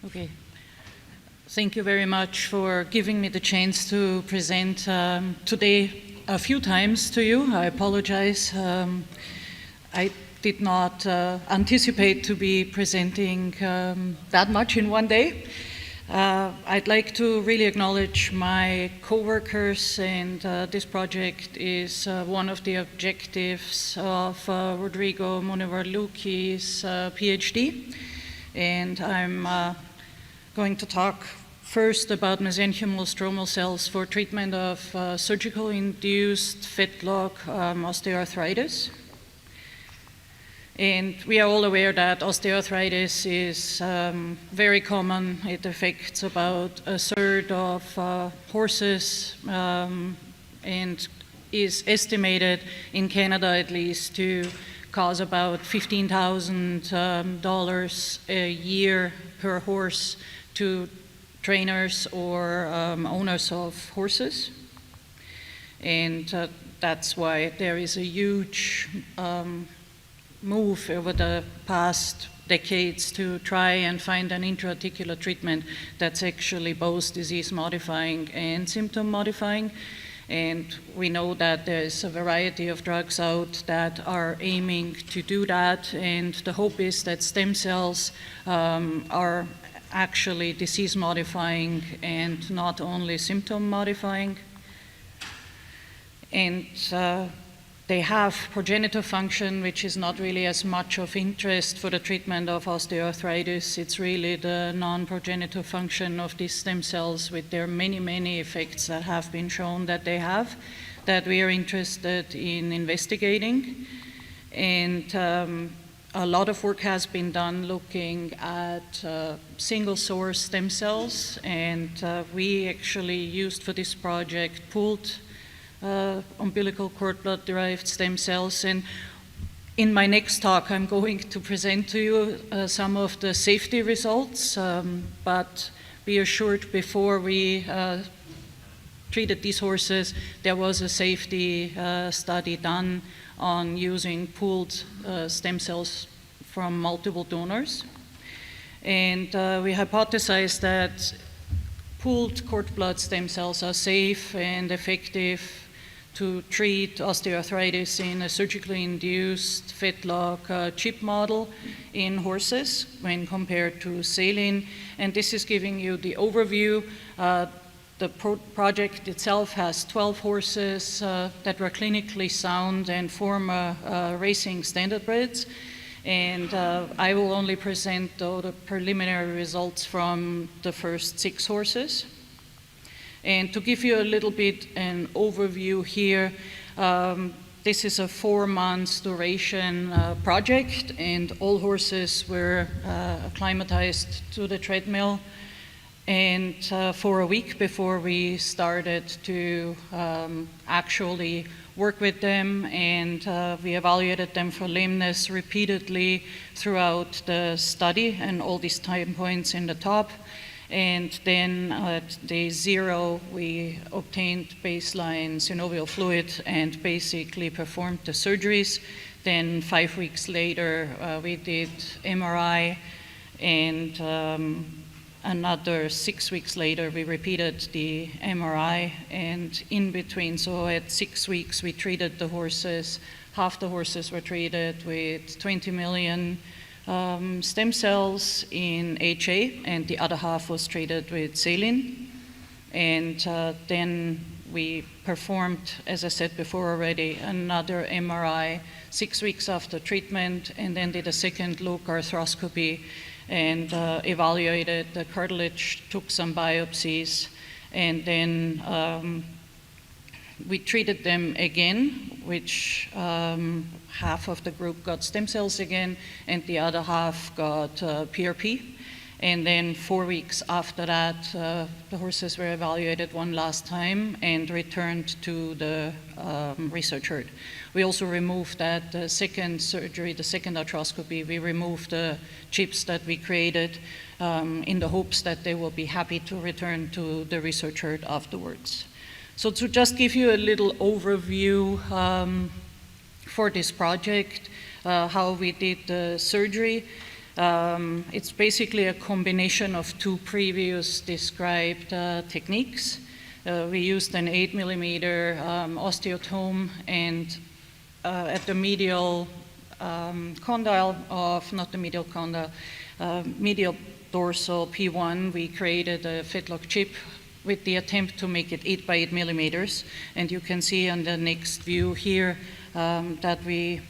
Okay. Thank you very much for giving me the chance to present today a few times to you. I apologize. I did not anticipate to be presenting that much in one day. I'd like to really acknowledge my co-workers, and this project is one of the objectives of Rodrigo Munivar-Luki's PhD. And I'm going to talk first about mesenchymal stromal cells for treatment of surgical induced fetlock osteoarthritis. And we are all aware that osteoarthritis is very common. It affects about a third of horses and is estimated in Canada at least to cause about $15,000 a year per horse to trainers or owners of horses. And that's why there is a huge move over the past decades to try and find an intra-articular treatment that's actually both disease modifying and symptom modifying. And we know that there's a variety of drugs out that are aiming to do that, and the hope is that stem cells are actually disease modifying and not only symptom modifying. And they have progenitor function, which is not really as much of interest for the treatment of osteoarthritis. It's really the non-progenitor function of these stem cells with their many, many effects that have been shown that they have, that we are interested in investigating. And a lot of work has been done looking at single source stem cells, and we actually used for this project pooled umbilical cord blood derived stem cells. And in my next talk, I'm going to present to you some of the safety results, but be assured before we treated these horses, there was a safety study done on using pooled stem cells from multiple donors. And we hypothesized that pooled cord blood stem cells are safe and effective to treat osteoarthritis in a surgically induced fetlock chip model in horses when compared to saline. And this is giving you the overview. The project itself has 12 horses that were clinically sound and form racing standardbreds. And I will only present, though, the preliminary results from the first 6 horses. And to give you a little bit an overview here, this is a 4 months duration project, and all horses were acclimatized to the treadmill. And for a week before we started to actually work with them, and we evaluated them for lameness repeatedly throughout the study and all these time points in the top. And then at day 0, we obtained baseline synovial fluid and basically performed the surgeries. Then 5 weeks later, we did MRI, and another 6 weeks later, we repeated the MRI. And in between, so at 6 weeks, we treated the horses. Half the horses were treated with 20 million stem cells in HA, and the other half was treated with saline. And then we performed, as I said before already, another MRI 6 weeks after treatment, and then did a second look arthroscopy and evaluated the cartilage, took some biopsies, and then we treated them again, which half of the group got stem cells again, and the other half got PRP. And then 4 weeks after that, the horses were evaluated one last time and returned to the research herd. We also removed that second surgery, the second arthroscopy, we removed the chips that we created in the hopes that they will be happy to return to the research herd afterwards. So to just give you a little overview for this project, how we did the surgery. It's basically a combination of two previous described techniques. We used an 8 millimeter osteotome, and at the medial condyle of, not the medial condyle, medial dorsal P1, we created a Fetlock chip with the attempt to make it 8 by 8 millimeters. And you can see on the next view here that we,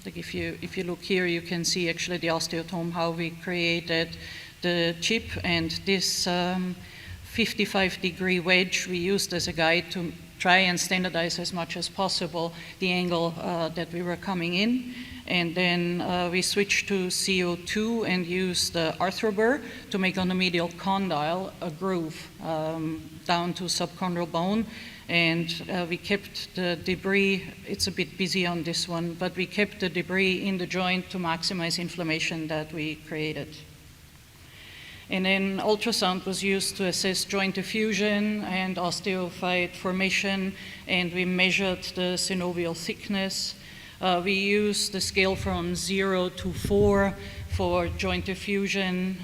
like if you look here, you can see actually the osteotome, how we created the chip, and this 55-degree wedge we used as a guide to try and standardize as much as possible the angle that we were coming in. And then we switched to CO2 and used the arthroburr to make on the medial condyle a groove down to subchondral bone. And we kept the debris, it's a bit busy on this one, but we kept the debris in the joint to maximize inflammation that we created. And then ultrasound was used to assess joint effusion and osteophyte formation, and we measured the synovial thickness. We used the scale from 0 to 4 for joint effusion,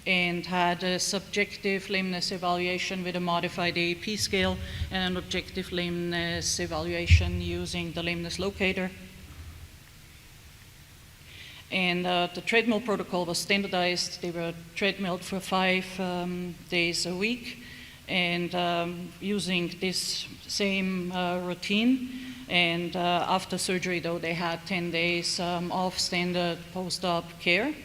and had a subjective lameness evaluation with a modified AEP scale and an objective lameness evaluation using the lameness locator. And the treadmill protocol was standardized. They were treadmilled for 5 days a week, and using this same routine. And after surgery, though, they had 10 days of standard post-op care.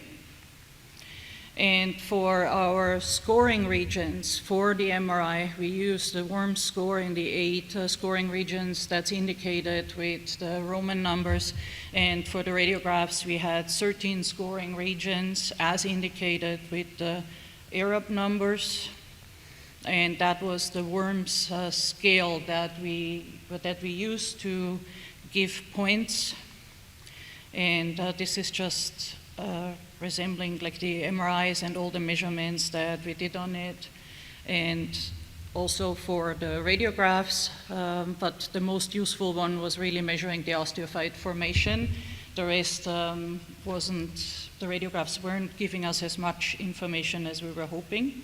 And for our scoring regions for the MRI, we used the worm score in the 8 scoring regions that's indicated with the Roman numbers. And for the radiographs, we had 13 scoring regions as indicated with the Arab numbers. And that was the worms scale that we used to give points. And this is just resembling like the MRIs and all the measurements that we did on it. And also for the radiographs, but the most useful one was really measuring the osteophyte formation. The rest wasn't, the radiographs weren't giving us as much information as we were hoping.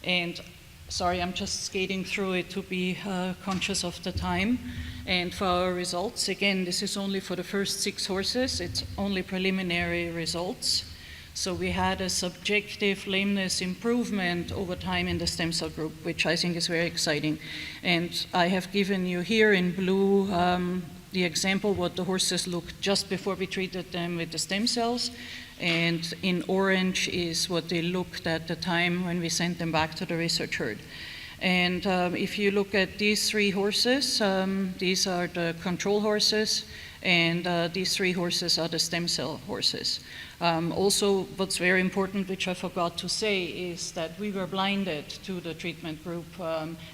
And sorry, I'm just skating through it to be conscious of the time. And for our results, again, this is only for the first 6 horses. It's only preliminary results. So we had a subjective lameness improvement over time in the stem cell group, which I think is very exciting. And I have given you here in blue the example what the horses looked just before we treated them with the stem cells. And in orange is what they looked at the time when we sent them back to the research herd. And if you look at these 3 horses, these are the control horses, and these 3 horses are the stem cell horses. Also, what's very important, which I forgot to say, is that we were blinded to the treatment group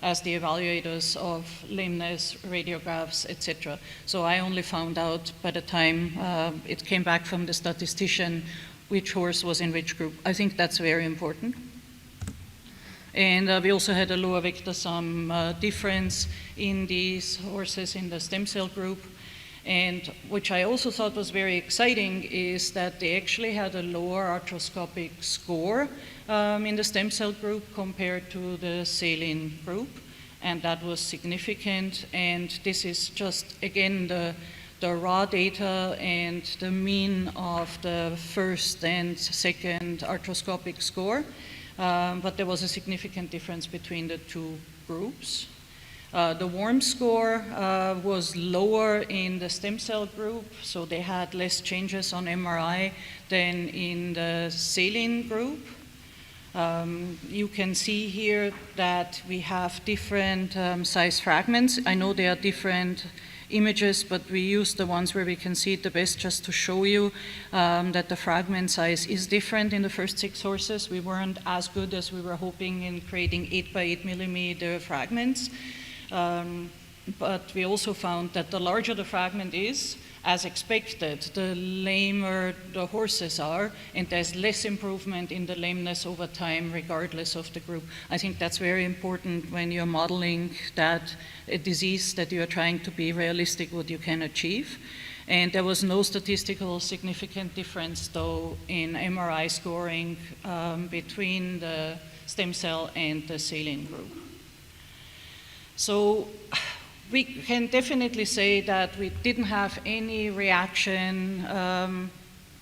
as the evaluators of lameness, radiographs, etc. So I only found out by the time it came back from the statistician which horse was in which group. I think that's very important. And we also had a lower vector sum difference in these horses in the stem cell group. And which I also thought was very exciting is that they actually had a lower arthroscopic score in the stem cell group compared to the saline group. And that was significant. And this is just, again, the raw data and the mean of the first and second arthroscopic score. But there was a significant difference between the 2 groups. The worm score was lower in the stem cell group, so they had less changes on MRI than in the saline group. You can see here that we have different size fragments. I know they are different images, but we use the ones where we can see it the best just to show you that the fragment size is different in the first 6 horses. We weren't as good as we were hoping in creating 8 by 8 millimeter fragments. But we also found that the larger the fragment is, as expected, the lamer the horses are, and there's less improvement in the lameness over time regardless of the group. I think that's very important when you're modeling that a disease that you're trying to be realistic what you can achieve. And there was no statistical significant difference, though, in MRI scoring between the stem cell and the saline group. So we can definitely say that we didn't have any reaction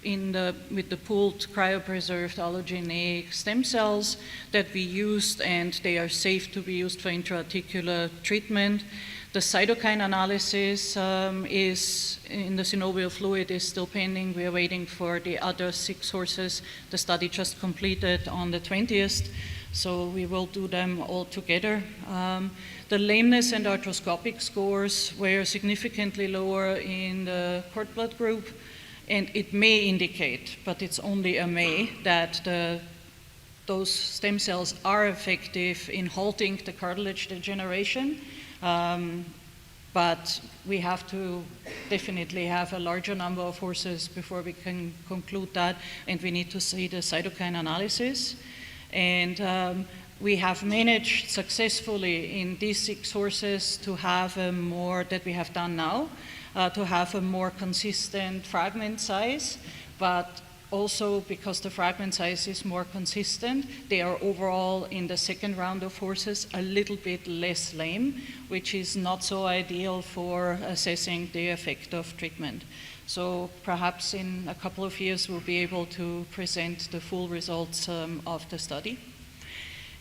with the pooled cryopreserved allogeneic stem cells that we used, and they are safe to be used for intra-articular treatment. The cytokine analysis is in the synovial fluid is still pending. We are waiting for the other 6 horses. The study just completed on the 20th, so we will do them all together. The lameness and arthroscopic scores were significantly lower in the cord blood group, and it may indicate, but it's only a may, that those stem cells are effective in halting the cartilage degeneration. But we have to definitely have a larger number of horses before we can conclude that, and we need to see the cytokine analysis. And we have managed successfully in these 6 horses to have a more, that we have done now, to have a more consistent fragment size, but also because the fragment size is more consistent, they are overall in the second round of horses a little bit less lame, which is not so ideal for assessing the effect of treatment. So perhaps in a couple of years we'll be able to present the full results of the study.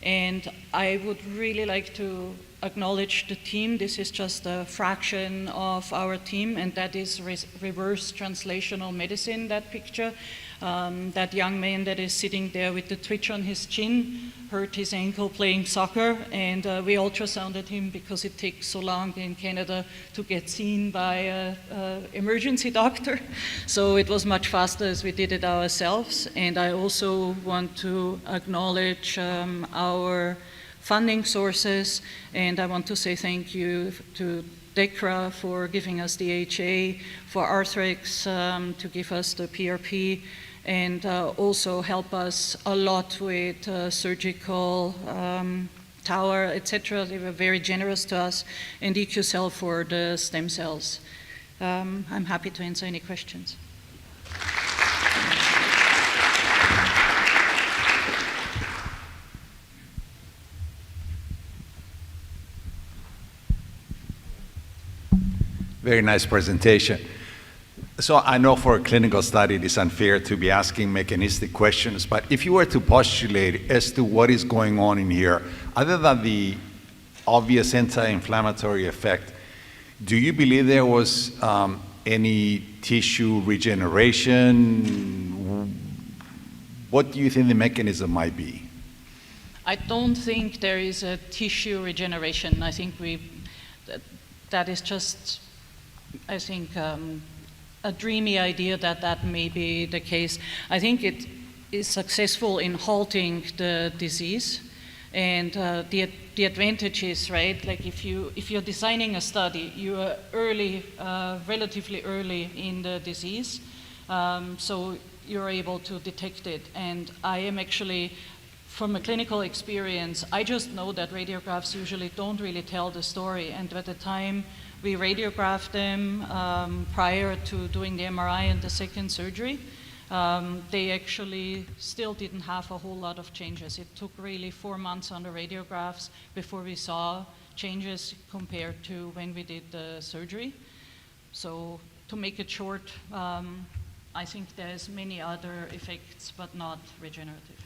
And I would really like to acknowledge the team. This is just a fraction of our team, and that is reverse translational medicine, that picture. That young man that is sitting there with the twitch on his chin hurt his ankle playing soccer, and we ultrasounded him because it takes so long in Canada to get seen by an emergency doctor. So it was much faster as we did it ourselves. And I also want to acknowledge our funding sources, and I want to say thank you to DECRA for giving us the HA, for Arthrex to give us the PRP, and also help us a lot with surgical tower, etc. They were very generous to us, and EQCell for the stem cells. I'm happy to answer any questions. Very nice presentation. So I know for a clinical study it is unfair to be asking mechanistic questions, but if you were to postulate as to what is going on in here, other than the obvious anti-inflammatory effect, do you believe there was any tissue regeneration? What do you think the mechanism might be? I don't think there is a tissue regeneration. I think that is just, I think, a dreamy idea that may be the case. I think it is successful in halting the disease, and the advantage is, right, like if you're designing a study, you are early, relatively early in the disease, so you're able to detect it. And I am actually, from a clinical experience, I just know that radiographs usually don't really tell the story, and by the time we radiographed them prior to doing the MRI and the second surgery, they actually still didn't have a whole lot of changes. It took really 4 months on the radiographs before we saw changes compared to when we did the surgery. So to make it short, I think there's many other effects, but not regenerative.